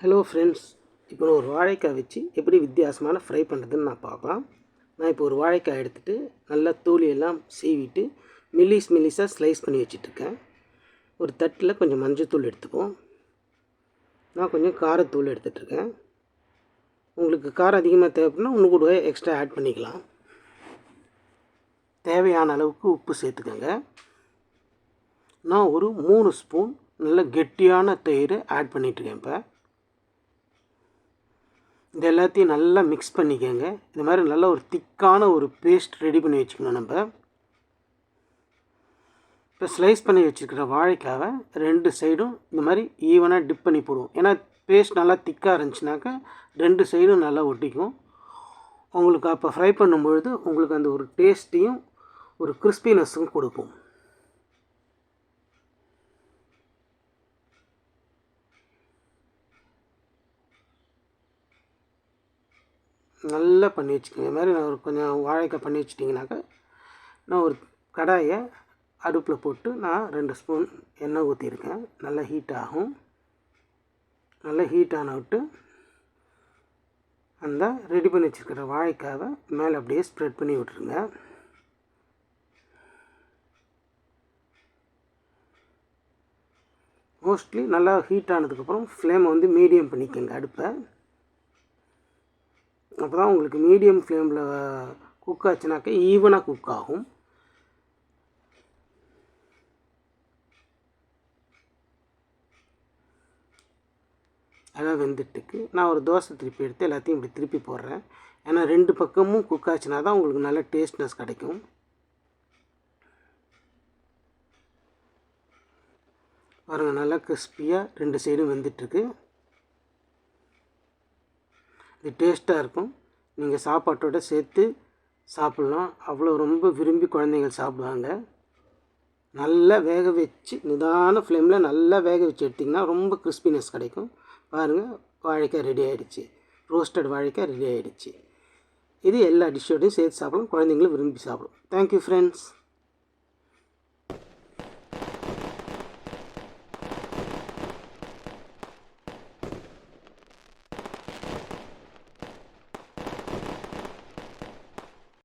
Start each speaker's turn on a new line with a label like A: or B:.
A: Hello friends, இப்போ நான் ஒரு வாழைக்காய் வச்சு எப்படி வித்தியாசமான ஃப்ரை பண்ணுறதுன்னு நான் பார்க்கலாம். நான் இப்போ ஒரு வாழைக்காய் எடுத்துகிட்டு நல்லா தோலியெல்லாம் சீவிட்டு மெல்லிஸாக ஸ்லைஸ் பண்ணி வச்சிட்ருக்கேன். ஒரு தட்டில் கொஞ்சம் மஞ்சள்தூள் எடுத்துப்போம். நான் கொஞ்சம் காரத்தூள் எடுத்துகிட்ருக்கேன். உங்களுக்கு காரம் அதிகமாக தேவைப்படுனா இன்னும் கூட எக்ஸ்ட்ரா ஆட் பண்ணிக்கலாம். தேவையான அளவுக்கு உப்பு சேர்த்துக்கோங்க. நான் ஒரு 3 ஸ்பூன் நல்ல கெட்டியான தயிர் ஆட் பண்ணிட்டுருக்கேன். இப்போ இது எல்லாத்தையும் நல்லா மிக்ஸ் பண்ணிக்கோங்க. இந்த மாதிரி நல்லா ஒரு திக்கான ஒரு பேஸ்ட் ரெடி பண்ணி வச்சுக்கணும். நம்ம இப்போ ஸ்லைஸ் பண்ணி வச்சுருக்கிற வாழைக்காவை 2 சைடும் இந்த மாதிரி ஈவனாக டிப் பண்ணி போடுவோம். ஏன்னா பேஸ்ட் நல்லா திக்காக இருந்துச்சுனாக்கா 2 சைடும் நல்லா ஒட்டிக்கும். உங்களுக்கு அப்போ ஃப்ரை பண்ணும்பொழுது உங்களுக்கு அந்த ஒரு டேஸ்ட்டையும் ஒரு கிறிஸ்பினஸும் கொடுக்கும். நல்லா பண்ணி வச்சுக்கோங்க. இது மாதிரி நான் ஒரு கொஞ்சம் வாழைக்காய் பண்ணி வச்சிட்டிங்கனாக்கா நான் ஒரு கடாயை அடுப்பில் போட்டு நான் 2 ஸ்பூன் எண்ணெய் ஊற்றிருக்கேன். நல்லா ஹீட் ஆகும். நல்லா ஹீட் ஆன விட்டு அந்த ரெடி பண்ணி வச்சுருக்கிற வாழைக்காவை மேலே அப்படியே ஸ்ப்ரெட் பண்ணி விட்டுருங்க. மோஸ்ட்லி நல்லா ஹீட் ஆனதுக்கப்புறம் ஃப்ளேமை வந்து மீடியம் பண்ணிக்கோங்க அடுப்பை. அப்போ தான் உங்களுக்கு மீடியம் ஃப்ளேமில் குக் ஆச்சுனாக்கா ஈவனாக குக் ஆகும். அதான் வெந்துட்டுக்கு நான் ஒரு தோசை திருப்பி எடுத்து எல்லாத்தையும் இப்படி திருப்பி போடுறேன். ஏன்னா 2 பக்கமும் குக் ஆச்சுனா தான் உங்களுக்கு நல்ல டேஸ்ட்னஸ் கிடைக்கும். பாருங்கள், நல்லா கிறிஸ்பியாக 2 சைடும் வெந்துட்டுருக்கு. இது டேஸ்ட்டாக இருக்கும். நீங்கள் சாப்பாட்டோடு சேர்த்து சாப்பிட்லாம். அவ்வளோ ரொம்ப விரும்பி குழந்தைங்கள் சாப்பிடுவாங்க. நல்லா வேக வச்சு நிதான ஃப்ளேமில் நல்லா வேக வச்சு எடுத்திங்கன்னா ரொம்ப கிறிஸ்பினஸ் கிடைக்கும். பாருங்கள், வாழைக்காய் ரெடி ஆகிடுச்சு. ரோஸ்டட் வாழைக்காய் ரெடி ஆகிடுச்சு. இது எல்லா டிஷ்ஷோடையும் சேர்த்து சாப்பிடலாம். குழந்தைங்களும் விரும்பி சாப்பிடும். Thank you friends.